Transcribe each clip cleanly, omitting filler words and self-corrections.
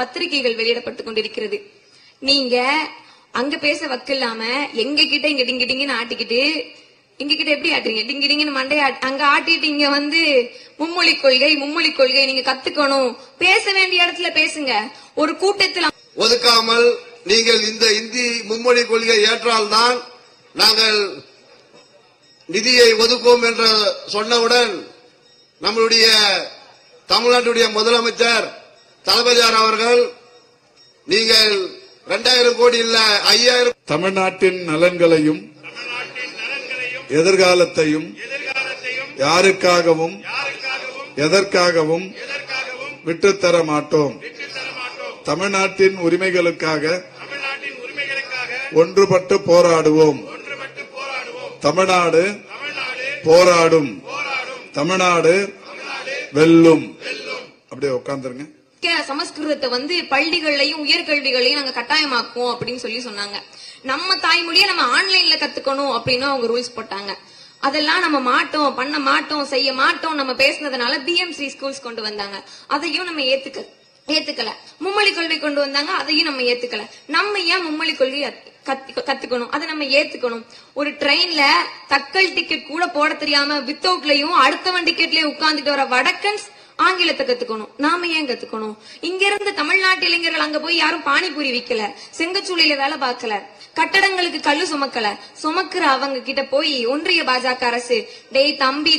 பத்திரிகைகள் வெளியிடப்பட்டு கொண்டிருக்கிறது. நீங்க அங்க பேச வக்கில்லாம எங்க கிட்ட இங்க டிங்கின்னு ஆட்டிக்கிட்டு, எங்க கிட்ட எப்படி ஆட்டுறீங்க? டிங்கின்னு மண்டைய அங்க ஆட்டிட்டு இங்க மும்மொழி கொள்கை நீங்க கத்துக்கணும், பேச வேண்டிய இடத்துல பேசுங்க. ஒரு கூட்டத்தில் ஒதுக்காமல் நீங்கள் இந்த இந்தி மும்மொழி கொள்கை ஏற்றால்தான் நாங்கள் நிதியை ஒதுக்குவோம் என்று சொன்னவுடன் நம்மளுடைய தமிழ்நாட்டுடைய முதலமைச்சர் தளபதியார் அவர்கள் நீங்கள் 2000 கோடி இல்ல 5000 தமிழ்நாட்டின் நலன்களையும் எதிர்காலத்தையும் யாருக்காகவும் எதற்காகவும் விட்டுத்தர மாட்டோம். தமிழ்நாட்டின் உரிமைகளுக்காக ஒன்றுபட்டு போராடுவோம். தமிழ்நாடு போராடும், தமிழ்நாடு வெல்லும். அப்படியே உட்கார்ந்துருங்க. சமஸ்கிருதத்தை பள்ளிகள்லயும் உயர்கல்விகளையும் நாங்க கட்டாயமாக்குவோம் அப்படின்னு சொன்னாங்க. நம்ம தாய்மொழியை நம்ம ஆன்லைன்ல கத்துக்கணும் அப்படின்னு அவங்க ரூல்ஸ் போட்டாங்க. அதெல்லாம் நம்ம பண்ண மாட்டோம், செய்ய மாட்டோம். நம்ம பேசினதுனால பிஎம்சி ஸ்கூல்ஸ் கொண்டு வந்தாங்க, அதையும் நம்ம ஏத்துக்கல. மும்மொழி கொள்கை கொண்டு வந்தாங்க, அதையும் நம்ம ஏத்துக்கல. நம்ம ஏன் மும்மொழி கொள்கை கத்துக்கணும்? அதை நம்ம ஏத்துக்கணும். ஒரு ட்ரெயின்ல தக்கல் டிக்கெட் கூட போட தெரியாம வித்தவுட்லயும் அடுத்தவன் டிக்கெட்லயும் உட்கார்ந்துட்டு வர வடக்கன்ஸ் ஆங்கிலத்தை கத்துக்கணும். நாம ஏன் கத்துக்கணும்? இங்க இருந்து தமிழ்நாட்டு இளைஞர்கள் அங்க போய் யாரும் பானிபூரி விக்கல, செங்கச்சூளையில வேலை பார்க்கல, கட்டடங்களுக்கு கல்லு சுமக்கிற அவங்க கிட்ட போய் ஒன்றிய பாஜக அரசு, டேய் தம்பி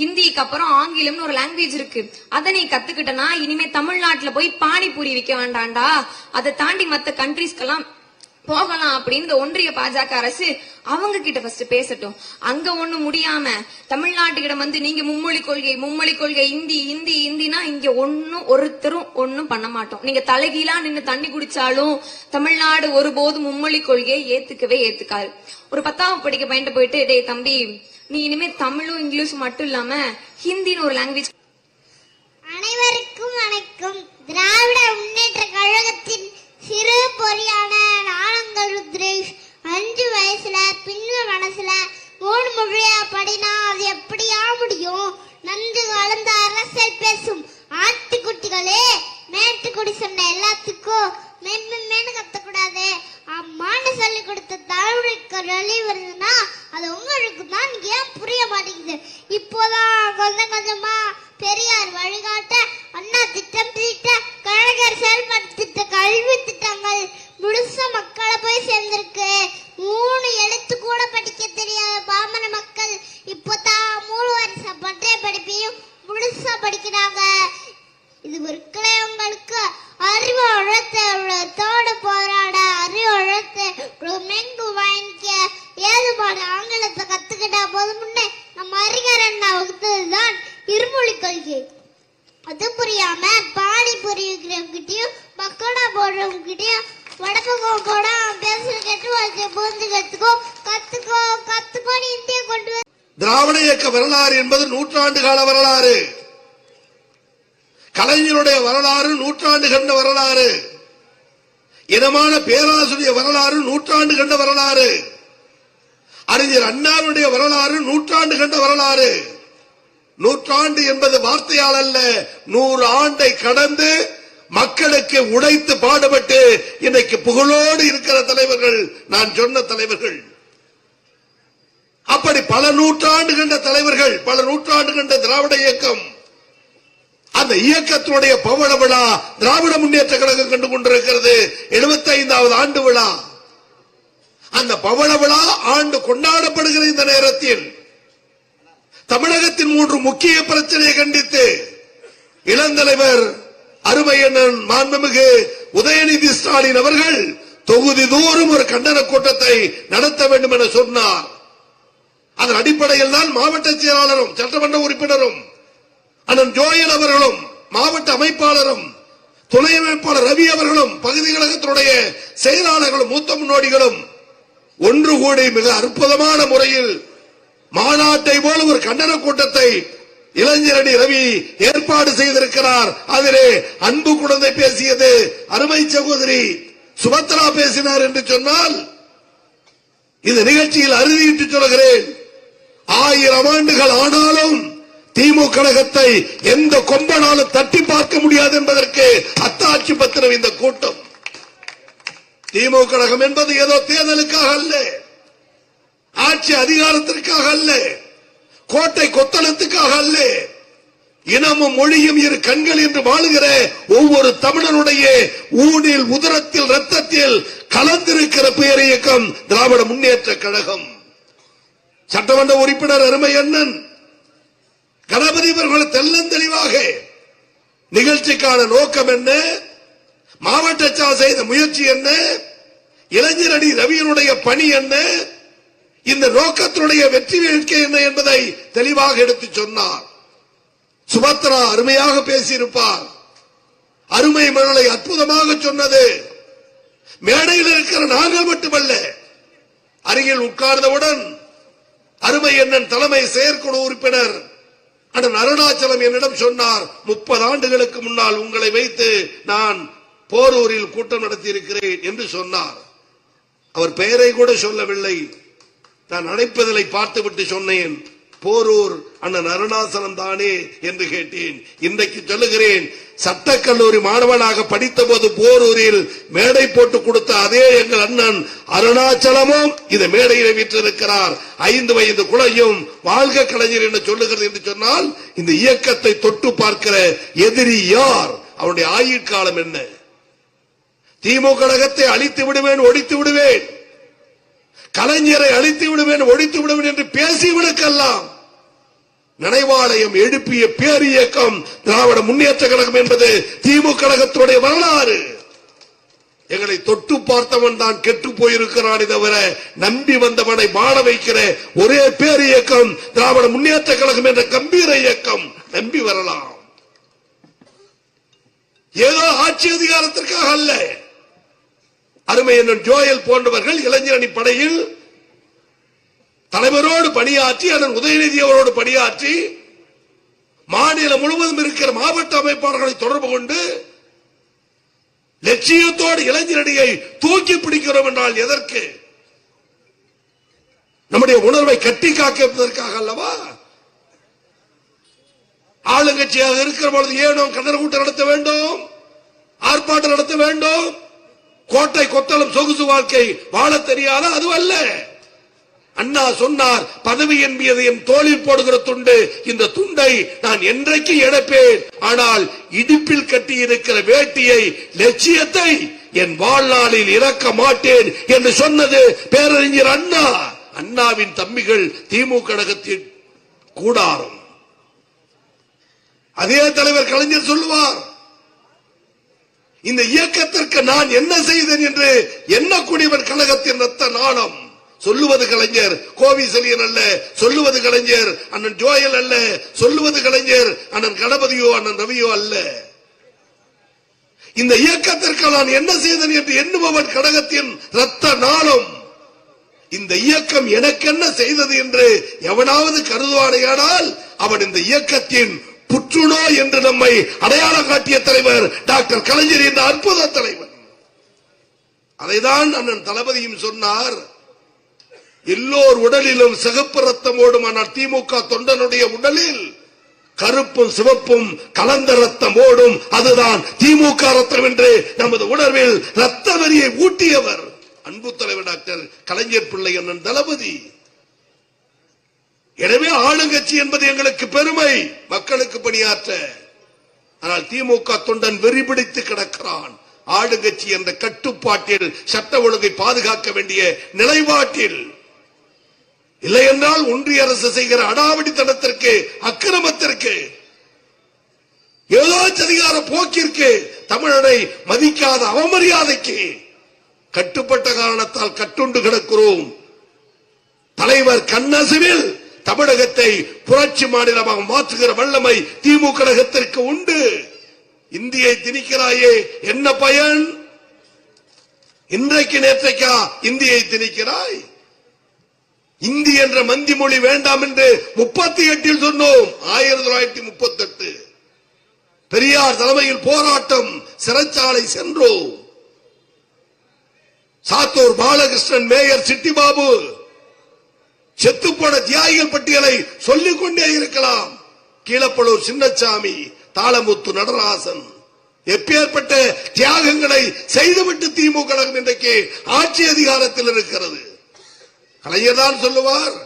ஹிந்திக்கு அப்புறம் ஆங்கிலம்னு ஒரு லாங்குவேஜ் இருக்கு, அதை நீ கத்துக்கிட்டனா இனிமே தமிழ்நாட்டுல போய் பானிபூரி விக்க வேண்டாண்டா, அதை தாண்டி மத்த கண்ட்ரீஸ்க்கெல்லாம் போகலாம் அப்படின்னு ஒன்றிய பாஜக அரசு அவங்க கிட்ட ஃபர்ஸ்ட் பேசட்டும். அங்க ஒண்ணு முடியாம தமிழ்நாட்டுக்கிடம் நீங்க மும்மொழி கொள்கை இந்தினா இங்க ஒருத்தரும் ஒன்னும் பண்ண மாட்டோம். நீங்க தலைகீழா நின்னு தண்ணி குடிச்சாலும் தமிழ்நாடு ஒருபோதும் மும்மொழி கொள்கையை ஏத்துக்காது. ஒரு 10ஆம் படிக்க பையன்ட்டு போயிட்டு, டேய் தம்பி நீ இனிமே தமிழும் இங்கிலீஷும் மட்டும் இல்லாம ஹிந்தின்னு ஒரு லாங்குவேஜ். அனைவருக்கும் வணக்கம். திராவிட முன்னேற்ற கழகத்தின் சிறு பொறியான நானங்கள் ருத்ரேஷ் 5 வயசுல பின்ன மனசுல 3 மொழியா படினா அது எப்படியா முடியும்? நன்கு வளர்ந்த அரசியல் பேசும் ஆட்டுக்குட்டிகளே, மேட்டுக்குடி சொன்ன எல்லாத்துக்கும் மேன்னு கத்தக்கூடாது. அம்மான்னு சொல்லி கொடுத்த தமிழுக்கு வெளி வருதுன்னா அது உங்களுக்கு தான் ஏன் புரிய மாட்டேங்குது? இப்போதான் கொஞ்சமா பெரியார் வழிகாட்ட, அண்ணா திட்டம் தீட்ட, கழகர் செயல்படுத்திட்ட கல்வி திட்டங்கள் முழுசா மக்களை போய் சேர்ந்திருக்கு. 3 எழுத்து கூட படிக்க தெரியாத பாமர மக்கள் இப்போதான் 3 வருஷ பட்டய படிப்பையும் முழுசா படிக்கிறாங்க. இது ஒருக்கலை உங்களுக்கு அறிவு உழைத்தோடு போராட, அறிவு உழைத்து மெங்கு வாங்கிக்க ஏதுபாடு ஆங்கிலத்தை கத்துக்கிட்டா போதும். முன்னே நம்ம அறிஞர் அண்ணா வகுத்ததுதான் இருமொழி கொள்கை. அது புரியாம பாடி புரியுறவங்கிட்டயும் பக்கோடா போடுறவங்கிட்டயும் வடக்கம் கூட பேசுற கேட்டு புரிஞ்சு கத்துக்கோ இந்தியா கொண்டு வர. திராவிட இயக்க வரலாறு என்பது நூற்றாண்டு கால வரலாறு. கலைஞருடைய வரலாறு நூற்றாண்டு கண்ட வரலாறு. இனமான பேராசிரிய வரலாறு நூற்றாண்டு கண்ட வரலாறு. அறிஞர் அண்ணாவுடைய வரலாறு நூற்றாண்டு கண்ட வரலாறு. நூற்றாண்டு என்பது வார்த்தையால் அல்ல, 100 ஆண்டை கடந்து மக்களுக்கு உடைத்து பாடுபட்டு இன்னைக்கு புகழோடு இருக்கிற தலைவர்கள் நான் சொன்ன தலைவர்கள். அப்படி பல நூற்றாண்டு கண்ட தலைவர்கள், பல நூற்றாண்டு கண்ட திராவிட இயக்கம். அந்த இயக்கத்தினுடைய பவள விழா திராவிட முன்னேற்ற கழகம் கண்டு கொண்டிருக்கிறது 75வது ஆண்டு விழா. அந்த பவள விழா ஆண்டு கொண்டாடப்படுகிற இந்த நேரத்தில் தமிழகத்தின் 3 முக்கிய பிரச்சனையை கண்டித்து இளந்தலைவர் அருமையண்ணன் மாண்புமிகு உதயநிதி ஸ்டாலின் அவர்கள் தொகுதி தோறும் ஒரு கண்டன கூட்டத்தை நடத்த வேண்டும் என சொன்னார். அதன் அடிப்படையில் தான் மாவட்ட செயலாளரும் சட்டமன்ற உறுப்பினரும் அண்ணன் ஜோயல் அவர்களும் மாவட்ட அமைப்பாளரும் துணை அமைப்பாளர் ரவி அவர்களும் பகுதி கழகத்தினுடைய செயலாளர்களும் மூத்த முன்னோடிகளும் ஒன்று கூடி மிக அற்புதமான முறையில் மாநாட்டை போல ஒரு கண்டன கூட்டத்தை இளைஞரணி ரவி ஏற்பாடு செய்திருக்கிறார். அதிலே அன்பு குழந்தை பேசியது, அருமை சகோதரி சுபத்ரா பேசினார் என்று சொன்னால் இந்த நிகழ்ச்சியில் அறுதியிட்டு சொல்கிறேன், 1000 ஆண்டுகள் ஆனாலும் திமுக கழகத்தை எந்த கொம்பனாலும் தட்டி பார்க்க முடியாது என்பதற்கு அத்தாட்சி திமுக கழகம் என்பது ஏதோ தேர்தலுக்காக அல்ல, ஆட்சி அதிகாரத்திற்காக அல்ல, கோட்டை கொத்தளத்துக்காக அல்ல. இனமும் மொழியும் இரு கண்கள் என்று வாழுகிற ஒவ்வொரு தமிழனுடைய ஊனில், உதரத்தில், ரத்தத்தில் கலந்திருக்கிற பேர் இயக்கம் திராவிட முன்னேற்ற கழகம். சட்டமன்ற உறுப்பினர் அருமை அண்ணன் கணபதி அவர்கள் தெள்ளந்தெளிவாக நிகழ்ச்சிக்கான நோக்கம் என்ன, மாவட்ட சார் செய்த முயற்சி என்ன, இளைஞரணி ரவியனுடைய பணி என்ன, இந்த நோக்கத்தினுடைய வெற்றி வேட்கை என்ன என்பதை தெளிவாக எடுத்து சொன்னார். சுபத்ரா அருமையாக பேசியிருப்பார். அருமை மகளை அற்புதமாக சொன்னது. மேடையில் இருக்கிற நாங்கள் மட்டுமல்ல, அருகில் உட்கார்ந்தவுடன் அருமை அண்ணன் தலைமை செயற்குழு உறுப்பினர் அண்ணன் அருணாச்சலம் என்னிடம் சொன்னார், 30 ஆண்டுகளுக்கு முன்னால் உங்களை வைத்து நான் போரூரில் கூட்டம் நடத்தி இருக்கிறேன் என்று சொன்னார். அவர் பெயரை கூட சொல்லவில்லை. நான் அழைப்பதிலை பார்த்துவிட்டு சொன்னேன், போரூர் அண்ணன் அருணாச்சலம் தானே என்று கேட்டேன். இன்றைக்கு சொல்லுகிறேன், சட்டக்கல்லூரி மாணவனாக படித்த போது போரூரில் மேடை போட்டு கொடுத்த அதே எங்கள் அண்ணன் அருணாச்சலமும் இந்த மேடையில வீற்றிருக்கிறார். 5 வயது குழந்தையும் வாழ்க கலைஞர் என்று சொல்லுகிறது என்று சொன்னால், இந்த இயக்கத்தை தொட்டு பார்க்கிற எதிரி யார், அவனுடைய ஆயுட்காலம் என்ன? திமுக கழகத்தை அழித்து விடுவேன், ஒழித்து விடுவேன், கலைஞரை அழித்து விடுவேன், ஒழித்து விடுவேன் என்று பேசிவிடுக்கலாம். நினைவாலயம் எழுப்பிய பேர் இயக்கம் திராவிட முன்னேற்ற கழகம் என்பது திமுக கழகத்துடைய வரலாறு. எங்களை தொட்டு பார்த்தவன் தான் கெட்டு போயிருக்கிறான் தவிர நம்பி வந்தவனை வாழ வைக்கிற ஒரே பேர் இயக்கம் திராவிட முன்னேற்ற கழகம் என்ற கம்பீர இயக்கம். நம்பி வரலாம், ஏதோ ஆட்சி அதிகாரத்திற்காக அல்ல. அருமை அண்ணன் ஜோயல் போன்றவர்கள் இளைஞரணி படையில் தலைவரோடு பணியாற்றி, அண்ணன் உதயநிதி அவரோடு பணியாற்றி, மாநிலம் முழுவதும் இருக்கிற மாவட்ட அமைப்பாளர்களை தொடர்பு கொண்டு லட்சியத்தோடு இளைஞரணியை தூக்கி பிடிக்கிறோம் என்றால் எதற்கு? நம்முடைய உணர்வை கட்டி காப்பதற்காக அல்லவா? ஆளுங்கட்சியாக இருக்கிற பொழுது ஏனோ கண்டன கூட்டம் நடத்த வேண்டும், ஆர்ப்பாட்டம் நடத்த வேண்டும், கோட்டை கொத்தளம் சொகுசு வாழ்க்கை வாழ தெரியாத அதுவல்ல. அண்ணா சொன்னார், பதவி என்பது என் தோளில் போடுகிற துண்டு, இந்த துண்டை நான் என்றைக்கு எடுப்பேன், ஆனால் இடுப்பில் கட்டி இருக்கிற வேட்டியை, லட்சியத்தை என் வாழ்நாளில் இறக்க மாட்டேன் என்று சொன்னது பேரறிஞர் அண்ணா. அண்ணாவின் தம்பிகள் திமுக கழகத்தின் கூடாரம். அதே தலைவர் கலைஞர் சொல்லுவார், இந்த இயக்கத்திற்கு நான் என்ன செய்தேன் என்று எண்ணக்கூடியவர் கழகத்தின் ரத்த நாணம். சொல்லுவது கலைஞர் கோவி செலியன் அல்ல, சொல்லுவது கலைஞர் அண்ணன் ஜோயல் அல்ல, சொல்லுவது கலைஞர் அண்ணன் கணபதியோ அண்ணன் ரவியோ அல்ல. இந்த இயக்கத்திற்கு நான் என்ன செய்தேன் என்று எண்ணுபவன் கழகத்தின் ரத்த நாளம். இந்த இயக்கம் எனக்கு என்ன செய்தது என்று எவனாவது கருதுவானையானால் அவன் இந்த இயக்கத்தின் புற்றுநோய் என்று நம்மை அடையாளம் காட்டிய தலைவர் டாக்டர் கலைஞர் என்ற அற்புத தலைவர். அதைதான் அண்ணன் தளபதியும் சொன்னார், எல்லோர் உடலிலும் சிகப்பு ரத்தம் ஓடும், ஆனால் திமுக தொண்டனுடைய உடலில் கருப்பும் சிவப்பும் கலந்த ரத்தம் ஓடும், அதுதான் திமுக ரத்தம் என்று நமது உணர்வில் ரத்த வெறியை ஊட்டியவர் அன்பு தலைவர் டாக்டர் கலைஞர் பிள்ளை அண்ணன் தளபதி. எனவே ஆளுங்கட்சி என்பது எங்களுக்கு பெருமை, மக்களுக்கு பணியாற்ற. ஆனால் திமுக தொண்டன் வெறிபிடித்து கிடக்கிறான். ஆளுங்கட்சி என்ற கட்டுப்பாட்டில் சட்ட ஒழுங்கை பாதுகாக்க வேண்டிய நிலைப்பாட்டில் இல்லை என்றால் ஒன்றிய அரசு செய்கிற அடாவடித்தனத்திற்கு, அக்கிரமத்திற்கு, ஏதோ அதிகார போக்கிற்கு, தமிழனை மதிக்காத அவமரியாதைக்கு கட்டுப்பட்ட காரணத்தால் கட்டுண்டு கிடக்கிறோம். தலைவர் கண்ணசுவில் தமிழகத்தை புரட்சி மாநிலமாக மாற்றுகிற வல்லமை திமுக கழகத்திற்கு உண்டு. இந்தியை திணிக்கிறாயே, என்ன பயன்? இன்றைக்கு நேற்றைக்கா இந்தியை திணிக்கிறாய்? இந்தி என்ற மந்தி மொழி வேண்டாம் என்று 38 சொன்னோம். 1938 பெரியார் தலைமையில் போராட்டம், சிறைச்சாலை சென்றோம். சாத்தூர் பாலகிருஷ்ணன், மேயர் சிட்டிபாபு, செத்துப்போன தியாகிகள் பட்டியலை சொல்லிக் கொண்டே இருக்கலாம். கீழப்பழூர் சின்னசாமி, தாளமுத்து நடராசன், எப்பேற்பட்ட தியாகங்களை செய்துவிட்டு திமுக கழகம் இன்றைக்கு ஆட்சி அதிகாரத்தில் இருக்கிறது. கலைஞர் தான் சொல்லுவார்,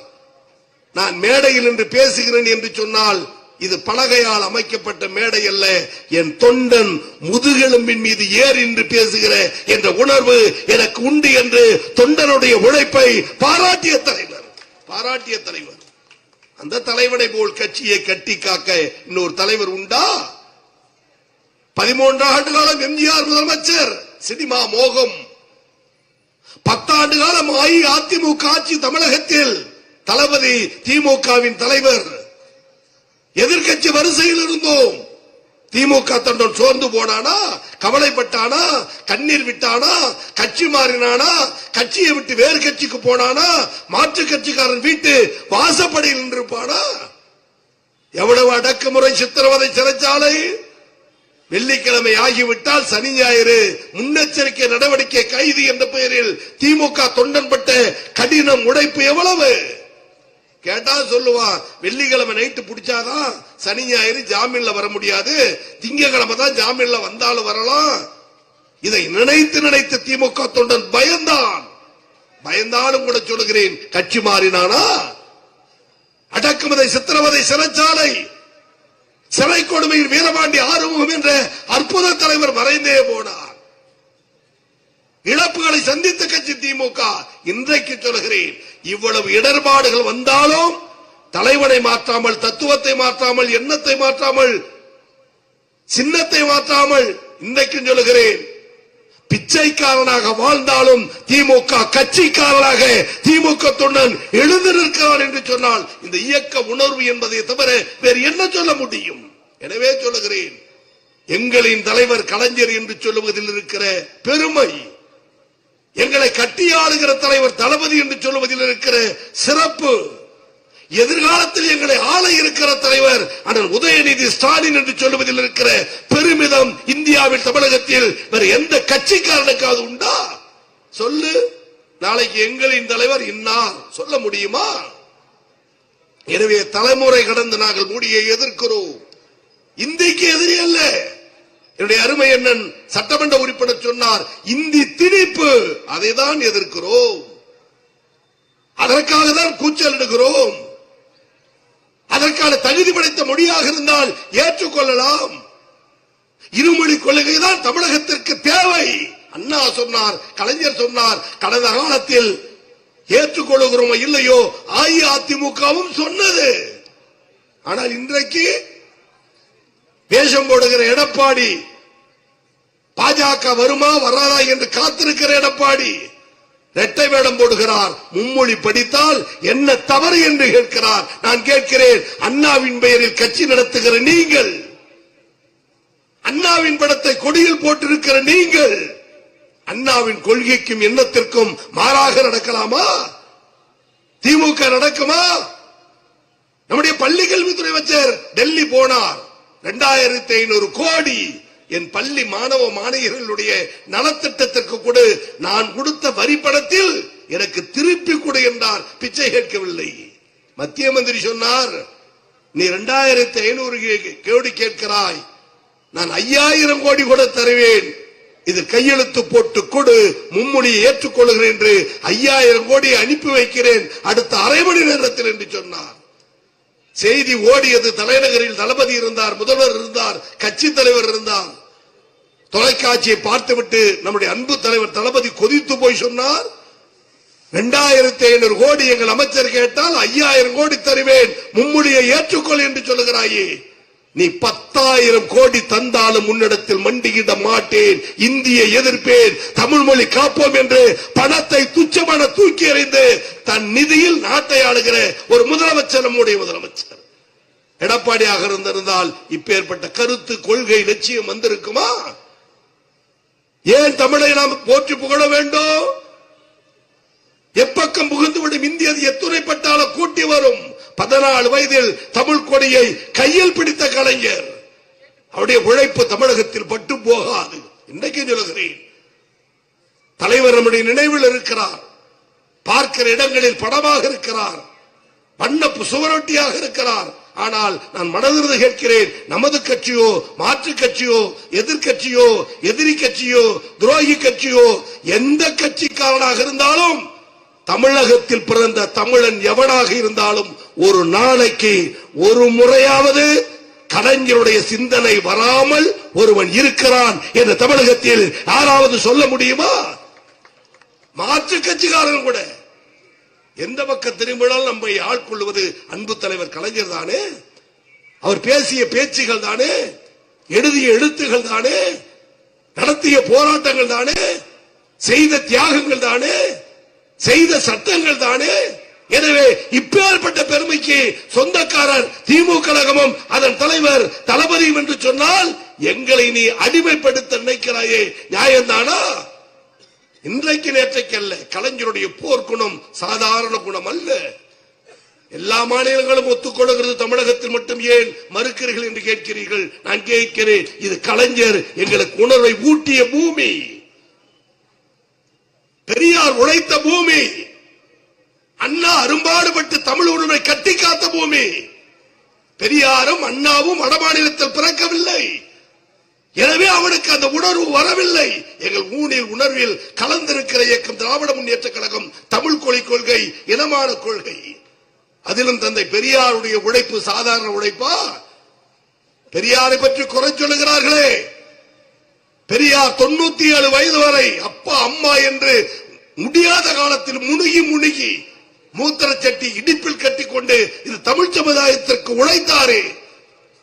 நான் மேடையில் நின்று பேசுகிறேன் என்று சொன்னால் இது பலகையால் அமைக்கப்பட்ட மேடை அல்ல, என் தொண்டன் முதுகெலும்பின் மீது ஏறி நின்று பேசுகிற என்ற உணர்வு எனக்கு உண்டு என்று தொண்டனுடைய உழைப்பை பாராட்டிய தலைவர். அந்த தலைவனை போல் கட்சியை கட்டி காக்க இன்னொரு தலைவர் உண்டா? 13 ஆண்டு காலம் எம்ஜிஆர் முதலமைச்சர், சினிமா மோகம். 10 ஆண்டு காலம் அஇஅதிமுக ஆட்சி தமிழகத்தில், தளபதி திமுகவின் தலைவர். எதிர்க்கட்சி வரிசையில் இருந்தோம். திமுக தொண்டன் சோர்ந்து போனானா, கவலைப்பட்டானா, கண்ணீர் விட்டானா, கட்சி மாறினானா, கட்சியை விட்டு வேறு கட்சிக்கு போனானா, மாற்று கட்சிக்காரன் வீட்டு வாசப்படியில் நின்றிருப்பானா? எவ்வளவு அடக்குமுறை, சித்திரவதை, சிறைச்சாலை. வெள்ளிக்கிழமை ஆகிவிட்டால் சனி ஞாயிறு முன்னெச்சரிக்கை நடவடிக்கை கைது என்ற பெயரில் திமுக தொண்டன் பட்ட கடினம் உழைப்பு எவ்வளவு? கேட்டா சொல்லுவான், வெள்ளிக்கிழமை நைட்டு பிடிச்சாதான் சனி ஞாயிறு ஜாமீன்ல வர முடியாது, திங்கக்கிழமை தான் ஜாமீன்ல வந்தாலும் வரலாம். இதை நினைத்து திமுக தொண்டன் பயந்தாலும் கூட சொல்லுகிறேன், கட்சி மாறினானா? அடக்குமுறை, சித்திரவதை, சிறைச்சாலை, சிறை கொடுமையில் வீரபாண்டி ஆறுமுகம் என்ற அற்புத தலைவர் மறைந்தே போனார். இழப்புகளை சந்தித்த கட்சி திமுக. இன்றைக்கு சொல்கிறேன், இவ்வளவு இடர்பாடுகள் வந்தாலும் தலைவனை மாற்றாமல், தத்துவத்தை மாற்றாமல், எண்ணத்தை மாற்றாமல், சின்னத்தை மாற்றாமல், இன்றைக்கும் சொல்கிறேன், பிச்சைக்காரனாக வாழ்ந்தாலும் திமுக கட்சிக்காரனாக திமுக தொண்டன் எழுந்து நிற்கிறான் என்று சொன்னால் இந்த இயக்க உணர்வு என்பதை தவிர வேறு என்ன சொல்ல முடியும்? எனவே சொல்லுகிறேன், எங்களின் தலைவர் கலைஞர் என்று சொல்லுவதில் இருக்கிற பெருமை, எங்களை கட்டியாளுகிற தலைவர் தளபதி என்று சொல்லுவதில் இருக்கிற சிறப்பு, எதிர்காலத்தில் எங்களை ஆள இருக்கிற தலைவர் அண்ணன் உதயநிதி ஸ்டாலின் என்று சொல்லுவதில் இருக்கிற பெருமிதம் இந்தியாவில், தமிழகத்தில் வேறு எந்த கட்சிக்காரனுக்காவது உண்டா? சொல்லு. நாளைக்கு எங்களின் தலைவர் இன்னார் சொல்ல முடியுமா? எனவே தலைமுறை கடந்து நாங்கள் மோடியை எதிர்க்கிறோம். இந்திக்கு எதிரி அல்ல. என்னுடைய அருமை அண்ணன் சட்டமன்ற உறுப்பினர் சொன்னார், இந்தி திணிப்பு, அதை தான் எதிர்க்கிறோம். அதற்காக தான் கூச்சல் எடுக்கிறோம். அதற்கான தகுதி படைத்த மொழியாக இருந்தால் ஏற்றுக்கொள்ளலாம். இருமொழி கொள்கை தான் தமிழகத்திற்கு தேவை. அண்ணா சொன்னார், கலைஞர் சொன்னார், கடந்த காலத்தில் ஏற்றுக்கொள்கிறோமோ இல்லையோ அஇஅதிமுகவும் சொன்னது. ஆனால் இன்றைக்கு வேஷம் போடுகிற எடப்பாடி, பாஜக வருமா வராதா என்று காத்திருக்கிற எடப்பாடி இரட்டை வேடம் போடுகிறார். மும்மொழி படித்தால் என்ன தவறு என்று கேட்கிறார். நான் கேட்கிறேன், அண்ணாவின் பெயரில் கட்சி நடத்துகிற நீங்கள், அண்ணாவின் படத்தை கொடியில் போட்டிருக்கிற நீங்கள், அண்ணாவின் கொள்கைக்கும் எண்ணத்திற்கும் மாறாக நடக்கலாமா? திமுக நடக்குமா? நம்முடைய பள்ளி கல்வித்துறை அமைச்சர் டெல்லி போனார். 2500 கோடி என் பள்ளி மாணவ மாணவியர்களுடைய நலத்திட்டத்திற்கு கொடு, நான் கொடுத்த வரி பணத்தில் எனக்கு திருப்பி கொடு என்றார். பிச்சை கேட்கவில்லை. மத்திய மந்திரி சொன்னார், நீ 2500 கோடி கேட்கிறாய், நான் 5000 கோடி கூட தருவேன், இது கையெழுத்து போட்டு கொடு, மும்மொழியை ஏற்றுக்கொள்கிறேன் என்று 5000 கோடி அனுப்பி வைக்கிறேன் அடுத்த அரை மணி நேரத்தில் என்று சொன்னார். செய்தி ஓடியது. தலைநகரில் தளபதி இருந்தார், முதல்வர் இருந்தார், கட்சி தலைவர் இருந்தார். தொலைக்காட்சியை பார்த்துவிட்டு நம்முடைய அன்பு தலைவர் தளபதி கொதித்து போய் சொன்னார், 2500 கோடி எங்கள் அமைச்சர் கேட்டால் 5000 கோடி தருவேன், மும்மொழியை ஏற்றுக்கொள் என்று சொல்லுகிறாயே, நீ 10,000 கோடி தந்தாலும் முன்னிடத்தில் மண்டியிட மாட்டேன், இந்தியை எதிர்ப்பேன், தமிழ் மொழி காப்போம் என்று பணத்தை துச்சமான தூக்கி எறிந்து தன் நிதியில் நாட்டை ஆளுகிற ஒரு முதலமைச்சர் நம்முடைய முதலமைச்சர். எடப்பாடியாக இருந்திருந்தால் இப்பேற்பட்ட கருத்து, கொள்கை, லட்சியம் வந்திருக்குமா? ஏன் தமிழை நாம் போற்றி புகழ வேண்டும்? எப்பக்கம் புகுந்துவிடும் இந்திய எத்துணைப்பட்டாலும் கூட்டி வரும். 14 வயதில் தமிழ் கொடியை கையில் பிடித்த கலைஞர், அவருடைய உழைப்பு தமிழகத்தில் பட்டு போகாது. இன்றைக்கு சொல்கிறேன், தலைவர் நம்முடைய நினைவில் இருக்கிறார், பார்க்கிற இடங்களில் படமாக இருக்கிறார், வண்ண சுவரொட்டியாக இருக்கிறார். ஆனால் நான் மனதிலிருந்து கேட்கிறேன், நமது கட்சியோ மாற்று கட்சியோ எதிர்கட்சியோ எதிரி கட்சியோ துரோகி கட்சியோ எந்த கட்சிக்காரனாக இருந்தாலும் தமிழகத்தில் பிறந்த தமிழன் எவனாக இருந்தாலும் ஒரு நாளைக்கு ஒரு முறையாவது கலைஞருடைய சிந்தனை வராமல் ஒருவன் இருக்கிறான் என்று தமிழகத்தில் யாராவது சொல்ல முடியுமா? மாற்று கட்சிக்காரன் கூட எந்த பக்கம் திரும்பினாலும் நம்மை ஆட்கொள்வது அன்பு தலைவர் கலைஞர் தானே. அவர் பேசிய பேச்சுகள் தானே, எழுதிய எழுத்துகள் தானே, நடத்திய போராட்டங்கள் தானே, செய்த தியாகங்கள் தானே, செய்த சட்டங்கள் தானே. எனவே இப்பேற்பட்ட பெருமைக்கு சொந்தக்காரர் திமுக கழகமும் அதன் தலைவர் தளபதியும் என்று சொன்னால் எங்களை நீ அடிமைப்படுத்த நினைக்கிறாயே, நியாயம்தானா? இன்றைக்கு நேற்றைக்கு அல்ல, கலைஞருடைய போர்க்குணம் சாதாரண குணம் அல்ல. எல்லா மாநிலங்களும் ஒத்துக்கொள்கிறது, தமிழகத்தில் மட்டும் ஏன் மறுக்கிறீர்கள் என்று கேட்கிறீர்கள். நான் கேட்கிறேன், இது கலைஞர் எங்களுக்கு உணர்வை ஊட்டிய பூமி, பெரியார் உழைத்த பூமி, அண்ணா அரும்பாடுபட்டு தமிழ் உணர்வை கட்டி காத்த பூமி. பெரியாரும் அண்ணாவும் வடமாநிலத்தில் பிறக்கவில்லை, எனவே அவனுக்கு அந்த உணர்வு வரவில்லை. எங்கள் ஊனில் உணர்வில் கலந்திருக்கிற இயக்கம் திராவிட முன்னேற்ற கழகம், தமிழ் கொள்கை, இனமான கொள்கை. அதிலும் தந்தை பெரியாருடைய உழைப்பு சாதாரண உழைப்பா? பெரியாரை பற்றி குறை சொல்லுகிறார்களே, பெரியார் 97 வயது வரை அப்பா அம்மா என்று முடியாத காலத்தில் முணுகி மூத்திர சட்டி இடிப்பில் கட்டிக்கொண்டு இது தமிழ் சமுதாயத்திற்கு உழைத்தாரே.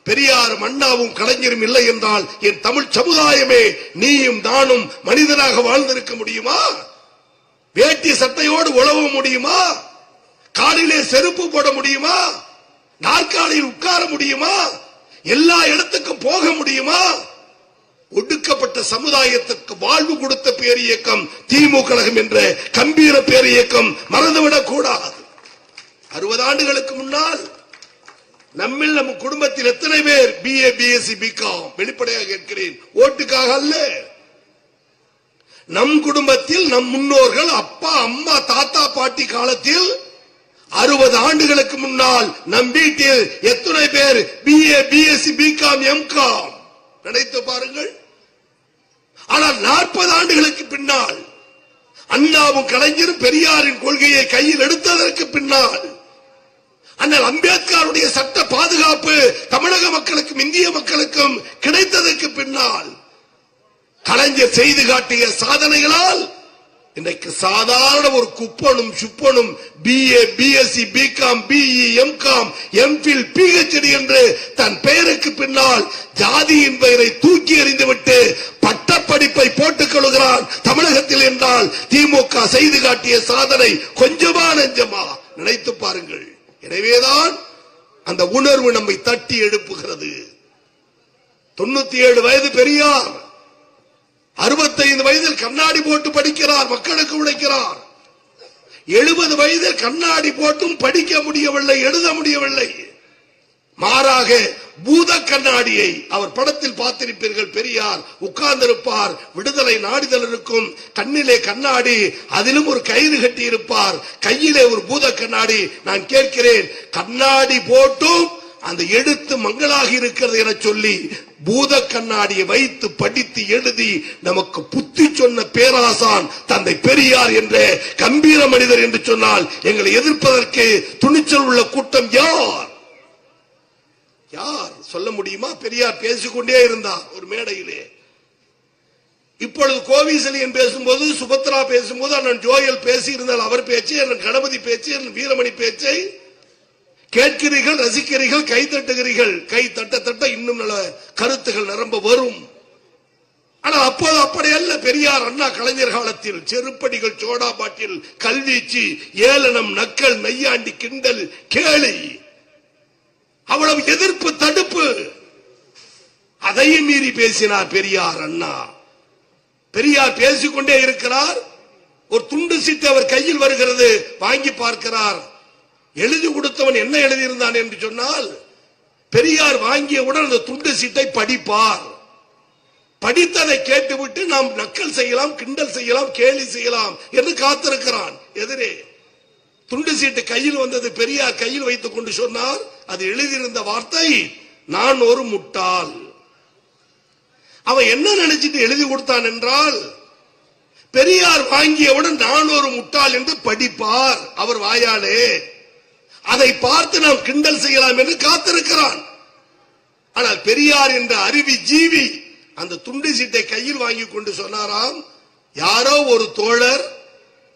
பெரியாரும் அண்ணாவும் கலைஞரும் இல்லை என்றால் என் தமிழ் சமுதாயமே நீயும் நானும் மனிதனாக வாழ்ந்திருக்க முடியுமா? வேட்டி சட்டையோடு உழவ முடியுமா? காலிலே செருப்பு போட முடியுமா? நாற்காலியில் உட்கார முடியுமா? எல்லா இடத்துக்கும் போக முடியுமா? ஒடுக்கப்பட்ட சமுதாயத்திற்கு வாழ்வு கொடுத்த பேர் இயக்கம் திமுக கழகம் என்ற கம்பீர பேர் இயக்கம் மறந்துவிடக் கூடாது. 60 ஆண்டுகளுக்கு முன்னால் நம்மில் நம் குடும்பத்தில் எத்தனை பேர் BA BSc BCom? வெளிப்படையாக கேட்கிறேன், ஓட்டுக்காக அல்ல. நம் குடும்பத்தில் நம் முன்னோர்கள் அப்பா அம்மா தாத்தா பாட்டி காலத்தில் 60 ஆண்டுகளுக்கு முன்னால் நம் வீட்டில் எத்தனை பேர் BA BSc BCom MCom? நினைத்து பாருங்கள். ஆனால் 40 ஆண்டுகளுக்கு பின்னால் அண்ணாவும் கலைஞரும் பெரியாரின் கொள்கையை கையில் எடுத்ததற்கு பின்னால், அண்ணல் அம்பேத்கருடைய சட்ட பாதுகாப்பு தமிழக மக்களுக்கும் இந்திய மக்களுக்கும் கிடைத்ததற்கு பின்னால், கலைஞர் செய்து காட்டிய சாதனைகளால் இன்றைக்கு சாதாரண ஒரு குப்பனும் சுப்பனும் BA BSc BCom BE MCom MPhil PhD என்று தன் பெயருக்கு பின்னால் ஜாதியின் பெயரை தூக்கி எறிந்துவிட்டு பட்டப்படிப்பை போட்டுக் கொள்கிறான் தமிழகத்தில் என்றால் திமுக செய்து காட்டிய சாதனை கொஞ்சமா நெஞ்சமா? நினைத்து பாருங்கள். எனவேதான் அந்த உணர்வு நம்மை தட்டி எழுப்புகிறது. 97 வயது பெரியார் 65 வயதில் கண்ணாடி போட்டு படிக்கிறார், மக்களுக்கு உழைக்கிறார். 70 வயதில் கண்ணாடி போட்டும் படிக்க முடியவில்லை, எழுத முடியவில்லை. மாறாக பூத கண்ணாடியை அவர் படத்தில் பார்த்திருப்பீர்கள். பெரியார் உட்கார்ந்திருப்பார், விடுதலை நாடிதல் இருக்கும், கண்ணிலே கண்ணாடி, அதிலும் ஒரு கயிறு கட்டி இருப்பார், கையிலே ஒரு பூத கண்ணாடி. நான் கேட்கிறேன், கண்ணாடி போட்டும் அந்த எழுத்து மங்களாக இருக்கிறது என சொல்லி பூத கண்ணாடியை வைத்து படித்து எழுதி நமக்கு புத்தி சொன்ன பேராசான் தந்தை பெரியார் என்ற கம்பீர மனிதர் என்று சொன்னால் எங்களை எதிர்ப்பதற்கு துணிச்சல் உள்ள கூட்டம் யார்? யார் சொல்ல முடியுமா? பெரியார் பேசிக்கொண்டே இருந்தார் ஒரு மேடையிலே. இப்பொழுது கோவிசெலியன் பேசும்போது, சுபத்ரா பேசும்போது, அண்ணன் ஜோயல் பேசி இருந்தால் அவர் பேச்சு, அண்ணன் கணபதி பேச்சு, அண்ணன் வீரமணி பேச்சை கேட்கிறீர்கள், ரசிக்கிறீர்கள், கை தட்டுகிறீர்கள். கை தட்ட தட்ட இன்னும் நல்ல கருத்துகள் நிரம்ப வரும். ஆனால் அப்போது அப்படி அல்ல. பெரியார் அண்ணா கலைஞர் காலத்தில் செருப்படிகள், சோடா பாட்டில், கல்வீச்சு, ஏளனம், நக்கல், நையாண்டி, கிண்டல், கேலி, அவ்வளவு எதிர்ப்பு, தடுப்பு. அதையும் மீறி பேசினார் பெரியார் அண்ணா. பெரியார் பேசிக்கொண்டே இருக்கிறார். ஒரு துண்டு சீட்டு அவர் கையில் வருகிறது, வாங்கி பார்க்கிறார். எழுதி கொடுத்தவன் என்ன எழுதியிருந்தான் என்று சொன்னால், பெரியார் வாங்கியவுடன் அந்த துண்டு சீட்டை படிப்பார். படித்ததை கேட்டுவிட்டு நாம் நக்கல் செய்யலாம், கிண்டல் செய்யலாம், கேலி செய்யலாம் என்று காத்திருக்கிறான். எதிரே துண்டு சீட்டு கையில் வந்தது. பெரியார் கையில் வைத்துக் கொண்டு சொன்னார், அது எழுதியிருந்த வார்த்தை, நான் ஒரு முட்டாள். அவன் என்ன நினைச்சிட்டு எழுதி கொடுத்தான் என்றால், பெரியார் வாங்கியவுடன் நான் ஒரு முட்டாள் என்று படிப்பார் அவர் வாயாலே, அதை பார்த்து நாம் கிண்டல் செய்யலாம் என்று காத்திருக்கிறான். ஆனால் பெரியார் என்ற அறிவி ஜீவி அந்த துண்டு சீட்டை கையில் வாங்கி கொண்டு சொன்னாராம், யாரோ ஒரு தோழர்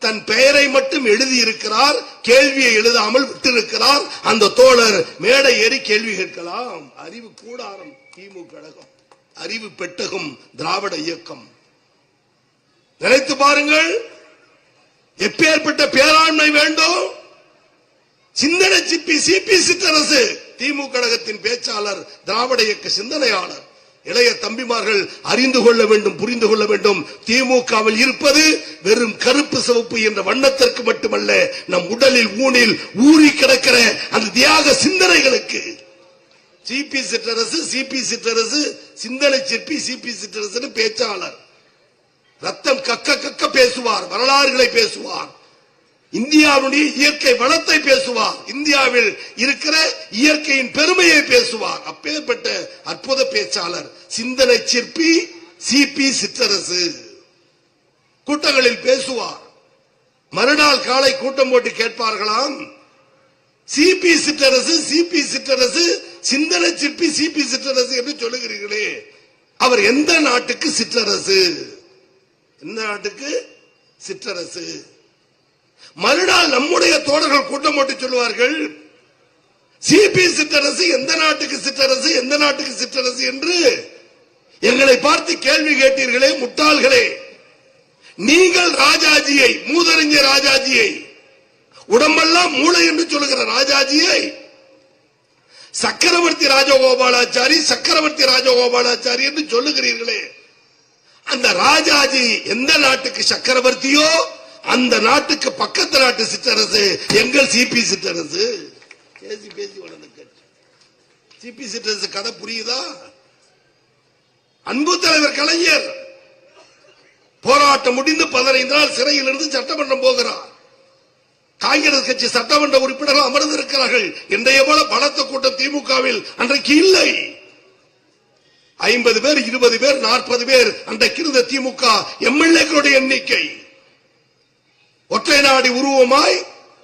தன் பெயரை மட்டும் எழுதி இருக்கிறார், கேள்வியை எழுதாமல் விட்டிருக்கிறார். அந்த தோழர் மேடை ஏறி கேள்வி கேட்கலாம். அறிவு கூடாரம் திமுக கழகம், அறிவு பெட்டகம் திராவிட இயக்கம். நினைத்து பாருங்கள், எப்பேற்பட்ட பேராண்மை வேண்டும். சிந்தனை சிப்பி சிபி சிற்றரசு திமுக கழகத்தின் பேச்சாளர், திராவிட இயக்க சிந்தனையாளர். இளைய தம்பிமார்கள் அறிந்து கொள்ள வேண்டும், புரிந்து கொள்ள வேண்டும். திமுகவில் இருப்பது வெறும் கருப்பு சிவப்பு என்ற வண்ணத்திற்கு மட்டுமல்ல, நம் உடலில் ஊனில் ஊறி கிடக்கிற அந்த தியாக சிந்தனைகளுக்கு. சிபி சிற்றரசு, சிபி சிற்றரசு, சிந்தனை சிற்பி சிபி சிற்றரசு பேச்சாளர். ரத்தம் கக்க கக்க பேசுவார், வரலாறுகளை பேசுவார், இந்தியாவுடைய இயற்கை வளத்தை பேசுவார், இந்தியாவில் இருக்கிற இயற்கையின் பெருமையை பேசுவார். அப்பேற்பட்ட அற்புத பேச்சாளர், சிந்தனை சிற்பி சிபி சிற்றரசு. கூட்டங்களில் பேசுவார். மறுநாள் காலை கூட்டம் போட்டு கேட்பார்களாம், சிபி சிற்றரசு சிபி சிற்றரசு, சிந்தனை சிற்பி சிபி சிற்றரசு என்று சொல்லுகிறீர்களே, அவர் எந்த நாட்டுக்கு சிற்றரசு? எந்த நாட்டுக்கு சிற்றரசு? மறுநாள் நம்முடைய தோழர்கள் கூட்டம் போட்டு சொல்லுவார்கள், சிபி சிற்றரசு எந்த நாட்டுக்கு சிற்றரசு, எந்த நாட்டுக்கு சிற்றரசு என்று எங்களை பார்த்து கேள்வி கேட்டீர்களே முட்டாள்களே. நீங்கள் ராஜாஜியை, மூதறிஞர் ராஜாஜியை, உடம்பெல்லாம் மூளை என்று சொல்லுகிற ராஜாஜியை, சக்கரவர்த்தி ராஜகோபாலாச்சாரி சக்கரவர்த்தி ராஜகோபாலாச்சாரி என்று சொல்லுகிறீர்களே, அந்த ராஜாஜி எந்த நாட்டுக்கு சக்கரவர்த்தியோ அந்த நாட்டுக்கு பக்கத்து நாட்டு சிற்றரசு எங்கள் சிபி சிற்றரசு. பேசி பேசி வளர்ந்த கட்சி சிபி சிற்றரசு கதை புரியுதா? அன்பு தலைவர் கலைஞர் போராட்டம் முடிந்து 15 நாள் சிறையில் இருந்து சட்டமன்றம் போகிறார். காங்கிரஸ் கட்சி சட்டமன்ற உறுப்பினர்கள் அமர்ந்திருக்கிறார்கள். இன்றைய போல பலத்த கூட்டம் திமுகவில் அன்றைக்கு இல்லை. 50 பேர், 20 பேர், 40 பேர் அன்றைக்கு இருந்த திமுக எம்எல்ஏக்களுடைய எண்ணிக்கை. ஒற்றை நாடி உருவமாய்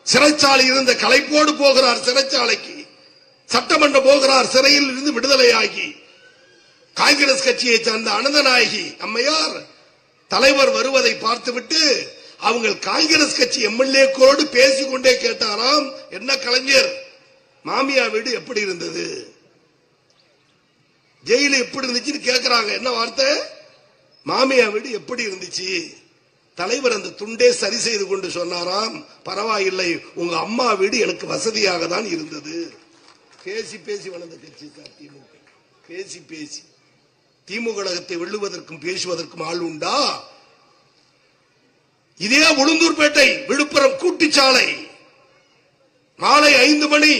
சிறைச்சாலை இருந்த கலைப்போடு போகிறார் சிறைச்சாலைக்கு, சட்டமன்றம் போகிறார் சிறையில் இருந்து விடுதலையாகி. காங்கிரஸ் கட்சியை சார்ந்த அனந்தநாயகி அம்மையார் தலைவர் வருவதை பார்த்துவிட்டு அவங்க காங்கிரஸ் கட்சி எம்எல்ஏக்களோடு பேசிக்கொண்டே கேட்டாராம், என்ன கலைஞர், மாமியா வீடு எப்படி இருந்தது, ஜெயில எப்படி இருந்துச்சுன்னு கேட்கிறாங்க. என்ன வார்த்தை? மாமியா வீடு எப்படி இருந்துச்சு? தலைவர் அந்த துண்டே சரி செய்து கொண்டு சொன்னாராம், பரவாயில்லை, உங்க அம்மா வீடு எனக்கு வசதியாக தான் இருந்தது. பேசி பேசி வளர்ந்த கட்சி தான் திமுக. பேசி பேசி திமுக கழகத்தை வெல்லுவதற்கும் பேசுவதற்கும் ஆள் உண்டா? இதே உளுந்தூர்பேட்டை விழுப்புரம் கூட்டுச்சாலை மாலை 5 மணி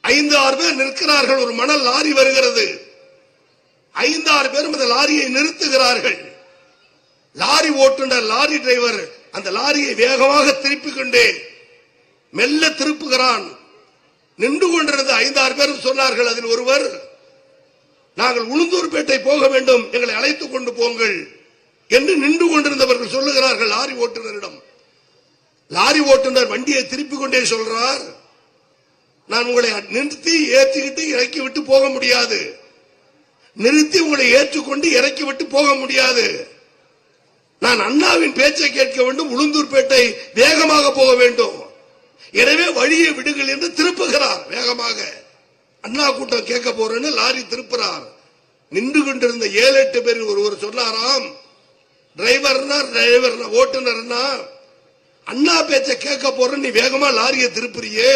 5-6 பேர் நிற்கிறார்கள். ஒரு மணல் லாரி வருகிறது. 5-6 பேரும் அந்த லாரியை நிறுத்துகிறார்கள். லாரி ஓட்டுநர், லாரி டிரைவர் அந்த லாரியை வேகமாக திருப்பிக் கொண்டே மெல்ல திருப்புகிறான். நின்று கொண்டிருந்த 5-6 பேரும் சொன்னார்கள். அதில் ஒருவர், நாங்கள் உளுந்தூர்பேட்டை போக வேண்டும், எங்களை அழைத்துக் கொண்டு போங்கள் என்று நின்று கொண்டிருந்தவர்கள் சொல்லுகிறார்கள் லாரி ஓட்டுநரிடம். லாரி ஓட்டுநர் வண்டியை திருப்பிக் கொண்டே சொல்றார், நான் உங்களை நிறுத்தி ஏற்றிக்கிட்டு இறக்கி விட்டு போக முடியாது, நிறுத்தி உங்களை ஏற்றுக்கொண்டு இறக்கி விட்டு போக முடியாது, நான் அண்ணாவின் பேச்சை கேட்க வேண்டும், உளுந்தூர்பேட்டை வேகமாக போக வேண்டும், எனவே வழியை விடுங்கள் என்று திருப்புகிறார் வேகமாக. அண்ணா கூட்டம் கேட்க போறேன்னு லாரி திருப்புறார். நின்று கொண்டிருந்த 7-8 பேர் ஒருவர் சொன்னாராம், டிரைவர்னா ஓட்டுநர்னா அண்ணா பேச்ச கேட்க போறேன், நீ வேகமா லாரியை திருப்புறியே,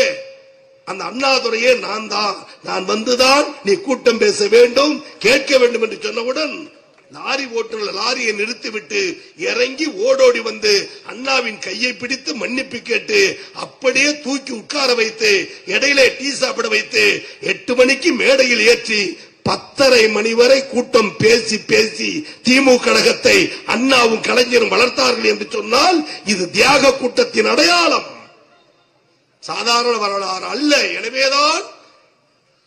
அந்த அண்ணாதுரையே நான் தான், நான் வந்துதான் நீ கூட்டம் பேச வேண்டும், கேட்க வேண்டும் என்று சொன்னவுடன் லாரி ஓட்டுநர் லாரியை நிறுத்திவிட்டு இறங்கி ஓடோடி வந்து அண்ணாவின் கையை பிடித்து மன்னிப்பு கேட்டு அப்படியே தூக்கி உட்கார வைத்து இடையிலே டீ சாப்பிட வைத்து 8 மணிக்கு மேடையில் ஏற்றி 10:30 மணி வரை கூட்டம் பேசி பேசி திமுக கழகத்தை அண்ணாவும் கலைஞரும் வளர்த்தார்கள் என்று சொன்னால் இது தியாக கூட்டத்தின் அடையாளம், சாதாரண வரலாறு அல்ல. எனவேதான்